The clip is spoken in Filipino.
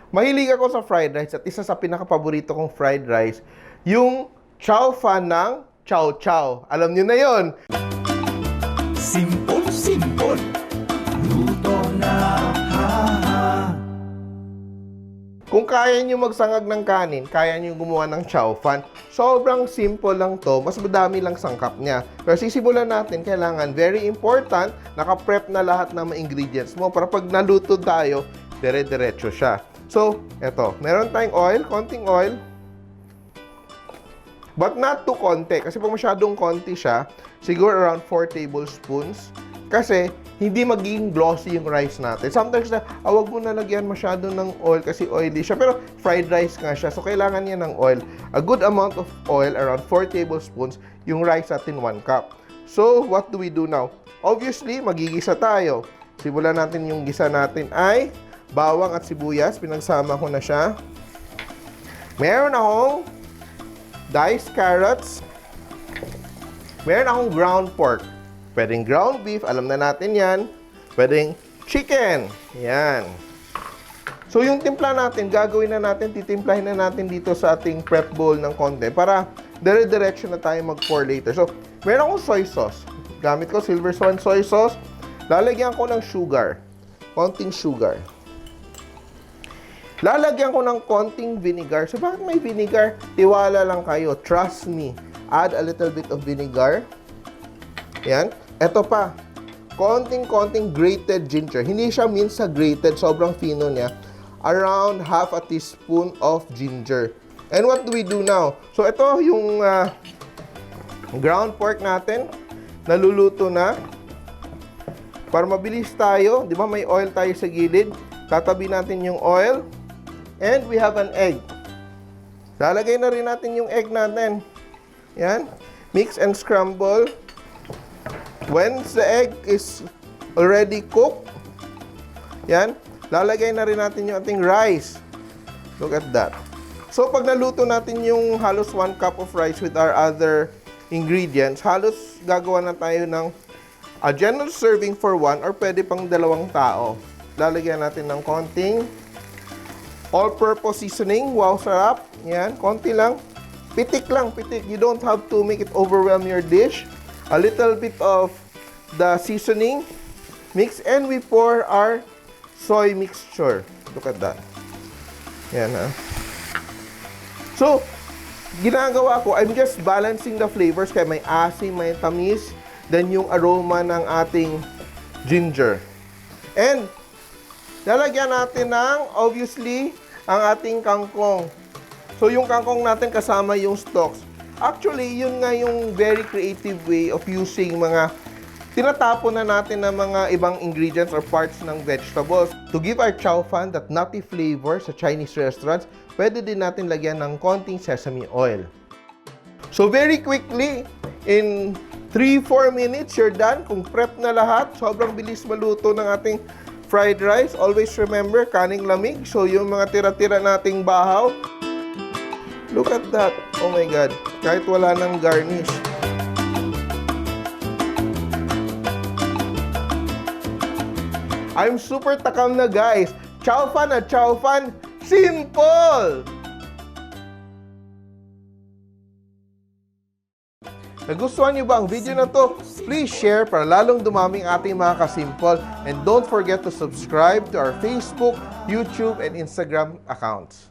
Mahilig ako sa fried rice at isa sa pinaka-paborito kong fried rice, yung chow fan ng chow chow. Alam niyo na yon. Simpol, simpol, luto na, ha. Kung kaya nyo magsangag ng kanin, kaya nyo gumawa ng chow fan, sobrang simple lang to, mas madami lang sangkap niya. Pero sisimulan natin, kailangan, very important, naka-prep na lahat ng mga ingredients mo para pag naluto tayo, dire-diretso siya. So, eto, meron tayong oil, konting oil, but not too konti, kasi pag masyadong konti siya, siguro around 4 tablespoons, kasi hindi magiging glossy yung rice natin. Sometimes na, wag mo na lagyan masyado ng oil kasi oily siya. Pero fried rice nga siya, so kailangan niya ng oil. A good amount of oil, around 4 tablespoons, yung rice natin 1 cup. So, what do we do now? Obviously, magigisa tayo. Simulan natin yung gisa natin ay bawang at sibuyas. Pinagsama ko na siya. Meron akong diced carrots. Meron akong ground pork. Pwedeng ground beef, alam na natin yan. Pwedeng chicken. Yan. So, yung timpla natin, gagawin na natin, titimplahin na natin dito sa ating prep bowl ng konti para dire-diretso na tayo mag-pour later. So, meron akong soy sauce. Gamit ko Silver Swan soy sauce. Lalagyan ko ng sugar. Konting sugar. Lalagyan ko ng konting vinegar. So, bakit may vinegar? Tiwala lang kayo. Trust me. Add a little bit of vinegar. Yan. Ito pa, konting grated ginger. Hindi siya minced sa grated, sobrang fino niya. Around half a teaspoon of ginger. And what do we do now? So, ito yung ground pork natin. Naluluto na. Para mabilis tayo, di ba may oil tayo sa gilid. Tatabi natin yung oil. And we have an egg. Lalagay na rin natin yung egg natin. Yan. Mix and scramble. When the egg is already cooked, yan, lalagay na rin natin yung ating rice. Look at that. So, pag naluto natin yung halos 1 cup of rice with our other ingredients, halos gagawa na tayo ng a general serving for 1 or pwede pang 2 tao. Lalagyan natin ng konting all-purpose seasoning. Wow, sarap. Yan, konti lang. Pitik lang, pitik. You don't have to make it overwhelm your dish. A little bit of the seasoning mix, and we pour our soy mixture. Look at that. Yan, ha. So, ginagawa ko, I'm just balancing the flavors. Kaya may asim, may tamis, then yung aroma ng ating ginger. And, lalagyan natin ng, obviously, ang ating kangkong. So, yung kangkong natin kasama yung stalks. Actually, yun nga yung very creative way of using mga tinatapon na natin ng mga ibang ingredients or parts ng vegetables. To give our chow fan that nutty flavor sa Chinese restaurants, pwede din natin lagyan ng konting sesame oil. So very quickly, in 3-4 minutes, you're done. Kung prep na lahat, sobrang bilis maluto ng ating fried rice. Always remember, kaning lamig. So yung mga tira-tira nating bahaw, look at that. Oh my God. Kahit wala ng garnish. I'm super takam na, guys. Chow fan at chow fan, simple! Nagustuhan niyo ba ang video na to? Please share para lalong dumaming ating mga ka-simple. And don't forget to subscribe to our Facebook, YouTube, and Instagram accounts.